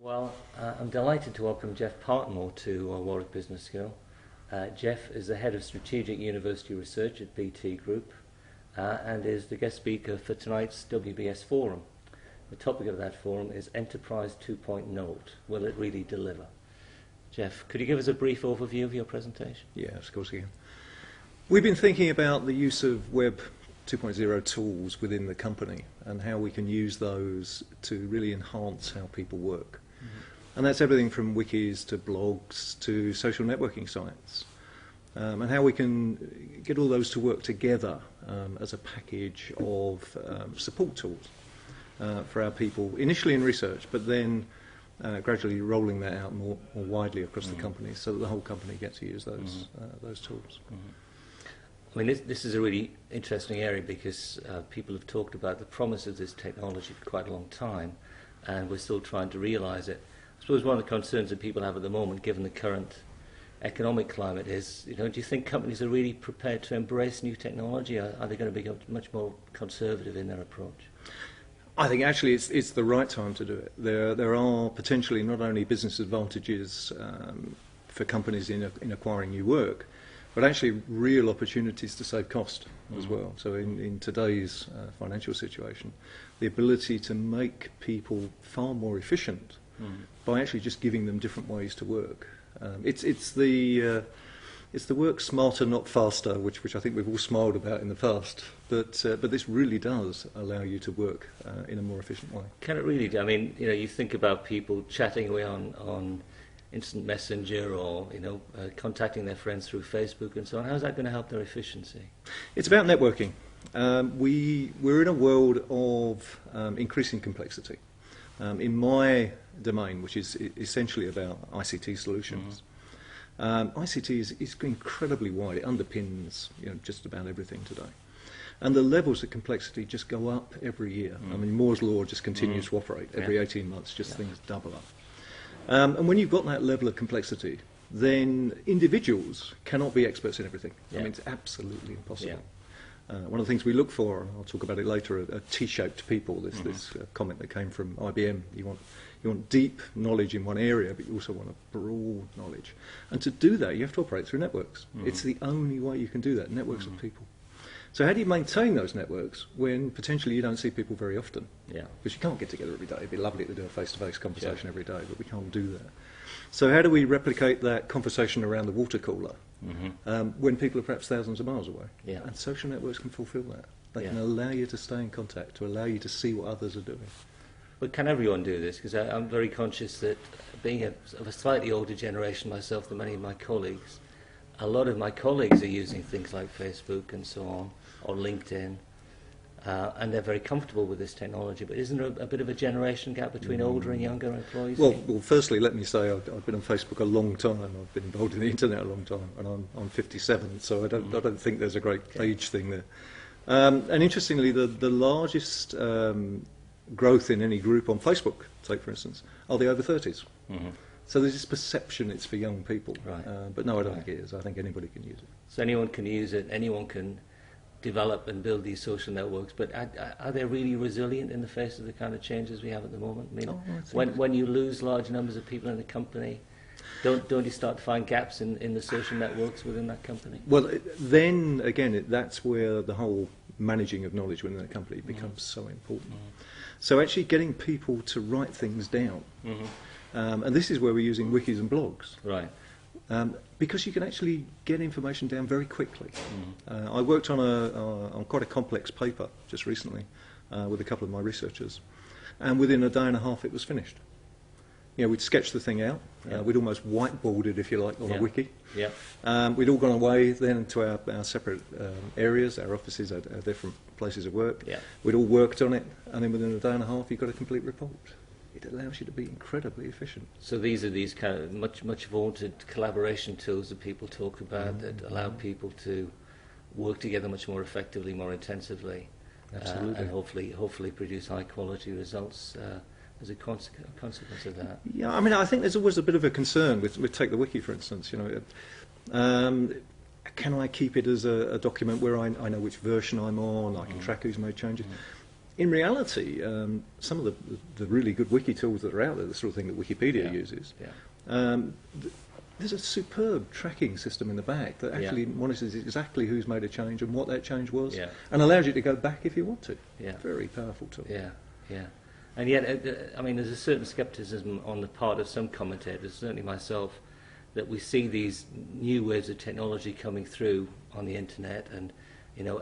Well, I'm delighted to welcome Jeff Partmore to Warwick Business School. Jeff is the Head of Strategic University Research at BT Group and is the guest speaker for tonight's WBS Forum. The topic of that forum is Enterprise 2.0. Will it really deliver? Jeff, could you give us a brief overview of your presentation? Yes, of course I can. We've been thinking about the use of Web 2.0 tools within the company and how we can use those to really enhance how people work. And that's everything from wikis to blogs to social networking sites. And how we can get all those to work together as a package of support tools for our people, initially in research, but then gradually rolling that out more widely across the company so that the whole company gets to use those tools. I mean, this is a really interesting area because people have talked about the promise of this technology for quite a long time, and we're still trying to realise it. I suppose one of the concerns that people have at the moment, given the current economic climate, is, do you think companies are really prepared to embrace new technology? Are they going to become much more conservative in their approach? I think actually it's the right time to do it. There are potentially not only business advantages for companies in acquiring new work, but actually real opportunities to save cost as well. So in today's financial situation, the ability to make people far more efficient by actually just giving them different ways to work. It's the work smarter, not faster, which I think we've all smiled about in the past. But this really does allow you to work in a more efficient way. Can it really do? I mean, you think about people chatting away on instant messenger or contacting their friends through Facebook and so on. How's that going to help their efficiency? It's about networking. We're in a world of increasing complexity. In my domain, which is essentially about ICT solutions, ICT is incredibly wide. It underpins just about everything today. And the levels of complexity just go up every year. I mean, Moore's law just continues to operate. Every 18 months, things double up. And when you've got that level of complexity, then individuals cannot be experts in everything. I mean, it's absolutely impossible. One of the things we look for, and I'll talk about it later, are T-shaped people. This comment that came from IBM. You want deep knowledge in one area, but you also want a broad knowledge. And to do that, you have to operate through networks. It's the only way you can do that, networks of people. So how do you maintain those networks when potentially you don't see people very often? Because you can't get together every day. It'd be lovely to do a face-to-face conversation every day, but we can't do that. So how do we replicate that conversation around the water cooler when people are perhaps thousands of miles away? And social networks can fulfil that. They can allow you to stay in contact, to allow you to see what others are doing. But can everyone do this? Because I'm very conscious that being of a slightly older generation myself than many of my colleagues, a lot of my colleagues are using things like Facebook and so on, or LinkedIn, and they're very comfortable with this technology. But isn't there a bit of a generation gap between older and younger employees? Well, firstly, let me say I've been on Facebook a long time. I've been involved in the internet a long time, and I'm 57, so I don't think there's a great age thing there. And interestingly, the largest growth in any group on Facebook, take for instance, are the over 30s. So there's this perception it's for young people. But no, I don't think it is. I think anybody can use it. So anyone can use it, anyone can develop and build these social networks, but are they really resilient in the face of the kind of changes we have at the moment? I mean, when you lose large numbers of people in a company, don't you start to find gaps in the social networks within that company? Well, then again, that's where the whole managing of knowledge within a company becomes so important. So actually getting people to write things down, and this is where we're using wikis and blogs. Because you can actually get information down very quickly. I worked on quite a complex paper just recently with a couple of my researchers, and within a day and a half it was finished. We'd sketched the thing out, we'd almost whiteboarded, if you like, on a wiki. We'd all gone away then to our separate areas, our offices, our different places of work. We'd all worked on it, and then within a day and a half you got a complete report. It allows you to be incredibly efficient. So these are these kind of much vaunted collaboration tools that people talk about that allow people to work together much more effectively, more intensively, and hopefully produce high quality results as a consequence of that. Yeah, I mean, I think there's always a bit of a concern with take the wiki, for instance. Can I keep it as a document where I know which version I'm on? I can track who's made changes. in reality, some of the really good wiki tools that are out there, the sort of thing that Wikipedia uses, there's a superb tracking system in the back that actually monitors exactly who's made a change and what that change was, and allows you to go back if you want to. Very powerful tool. And yet, I mean, there's a certain scepticism on the part of some commentators, certainly myself, that we see these new waves of technology coming through on the internet, and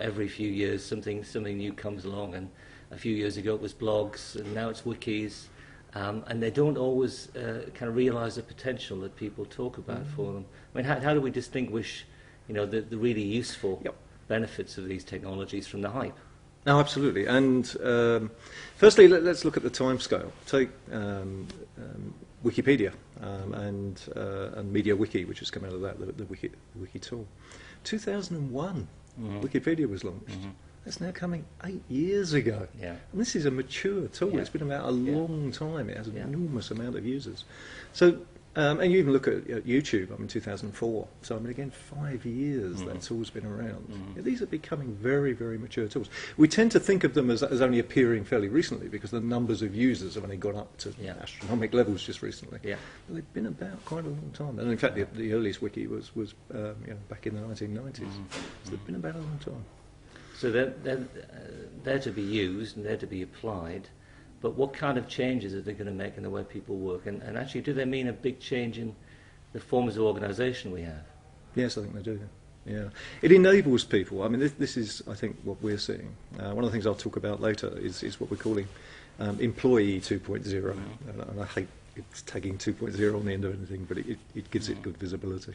every few years something new comes along. And a few years ago it was blogs, and now it's wikis, and they don't always kind of realise the potential that people talk about for them. I mean, how do we distinguish, the really useful benefits of these technologies from the hype? No, absolutely. And firstly, let's look at the timescale. Take Wikipedia and MediaWiki, which has come out of that, the wiki tool. 2001, Wikipedia was launched. That's now coming 8 years ago. And this is a mature tool. It's been about a long time. It has an enormous amount of users. So, and you even look at YouTube, 2004. So, again, 5 years that tool's been around. These are becoming very, very mature tools. We tend to think of them as only appearing fairly recently because the numbers of users have only gone up to astronomical levels just recently. But they've been about quite a long time. And in fact, the earliest wiki was back in the 1990s. So they've been about a long time. So they're to be used and they're to be applied, but what kind of changes are they going to make in the way people work? And actually, do they mean a big change in the forms of organisation we have? Yes, I think they do. It enables people. I mean, this is, I think, what we're seeing. One of the things I'll talk about later is what we're calling employee 2.0. And I hate it's tagging 2.0 on the end of anything, but it gives it good visibility.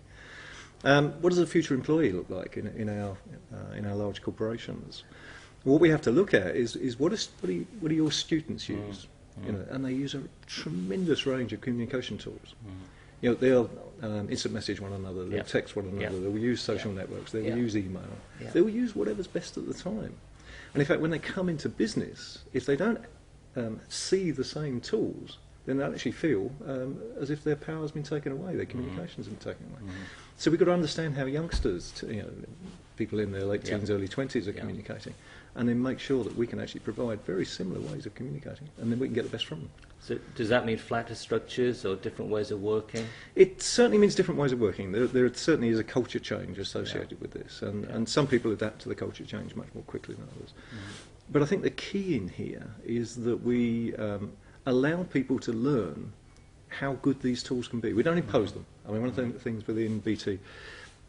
What does a future employee look like in our large corporations? What we have to look at is what do your students use? And they use a tremendous range of communication tools. They'll instant message one another, they'll text one another, they'll use social networks, they'll use email, they'll use whatever's best at the time. And in fact, when they come into business, if they don't see the same tools, then they'll actually feel as if their power's been taken away, their communication's been taken away. So we've got to understand how youngsters, people in their late teens, early 20s are communicating, and then make sure that we can actually provide very similar ways of communicating, and then we can get the best from them. So does that mean flatter structures or different ways of working? It certainly means different ways of working. There certainly is a culture change associated with this, and some people adapt to the culture change much more quickly than others. But I think the key in here is that we allow people to learn how good these tools can be. We don't impose them. I mean, one of the things within BT,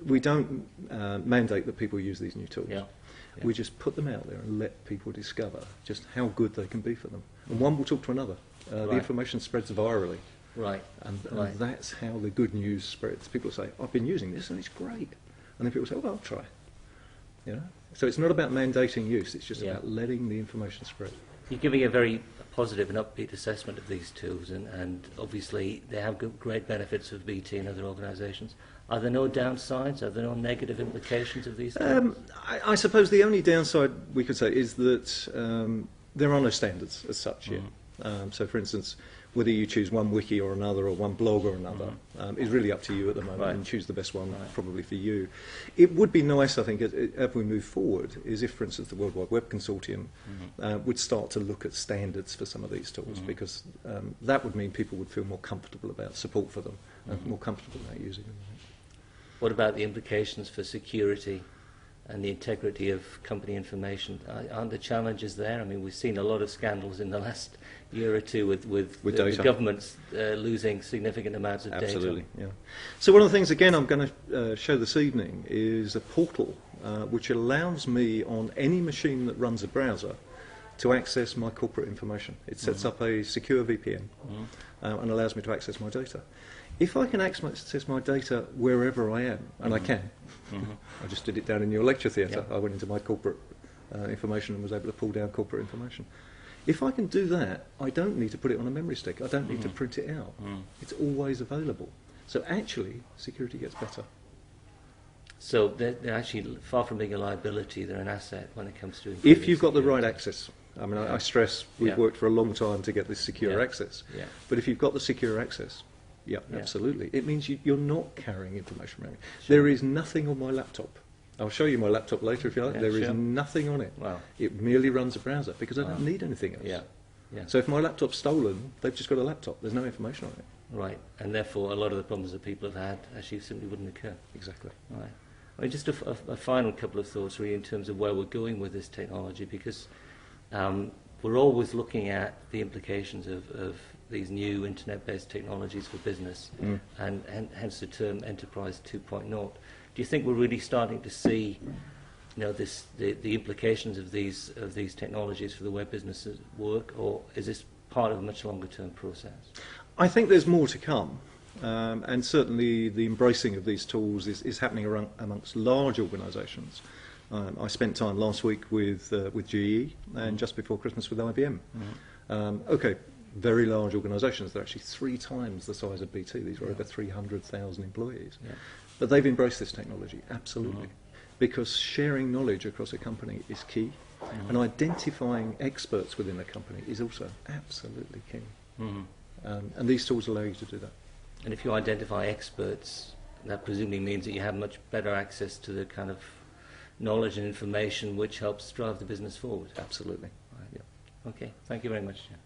we don't mandate that people use these new tools. We just put them out there and let people discover just how good they can be for them. And one will talk to another. The information spreads virally. And that's how the good news spreads. People say, I've been using this and it's great. And then people say, well, I'll try. So it's not about mandating use, it's just about letting the information spread. You're giving a very positive and upbeat assessment of these tools, and obviously they have great benefits for BT and other organisations. Are there no downsides? Are there no negative implications of these tools? I suppose the only downside we could say is that there are no standards as such yet. So, for instance, whether you choose one wiki or another, or one blog or another, is really up to you at the moment, and choose the best one probably for you. It would be nice, I think, as we move forward, is if, for instance, the World Wide Web Consortium would start to look at standards for some of these tools, because that would mean people would feel more comfortable about support for them, and more comfortable about using them. What about the implications for security and the integrity of company information? Aren't the challenges there? I mean, we've seen a lot of scandals in the last year or two with the governments losing significant amounts of data. Absolutely, yeah. So one of the things, again, I'm going to show this evening is a portal which allows me on any machine that runs a browser to access my corporate information. It sets up a secure VPN and allows me to access my data. If I can access my data wherever I am, and I can, I just did it down in your lecture theatre. I went into my corporate information and was able to pull down corporate information. If I can do that, I don't need to put it on a memory stick. I don't need to print it out. It's always available. So actually, security gets better. So they're actually, far from being a liability, they're an asset when it comes to if you've got the right access. I mean, I stress we've worked for a long time to get this secure access. But if you've got the secure access, absolutely. It means you're not carrying information around. There is nothing on my laptop I'll show you my laptop later if you like. Yeah, There is sure. nothing on it. Wow. It merely runs a browser because I Wow. don't need anything else. Yeah. Yeah. So if my laptop's stolen, they've just got a laptop. There's no information on it. Right. And therefore, a lot of the problems that people have had actually simply wouldn't occur. Exactly. Right. Well, just a final couple of thoughts, really, in terms of where we're going with this technology, because we're always looking at the implications of these new internet-based technologies for business, and hence the term Enterprise 2.0. Do you think we're really starting to see, the implications of these technologies for the way businesses work, or is this part of a much longer-term process? I think there's more to come. And certainly the embracing of these tools is happening amongst large organisations. I spent time last week with GE and just before Christmas with IBM. Okay, very large organisations. They're actually 3 times the size of BT. These are over 300,000 employees. Yeah. But they've embraced this technology, absolutely. Because sharing knowledge across a company is key. And identifying experts within a company is also absolutely key. And these tools allow you to do that. And if you identify experts, that presumably means that you have much better access to the kind of knowledge and information which helps drive the business forward. Absolutely. Right. Yeah. Okay, thank you very much, Jim.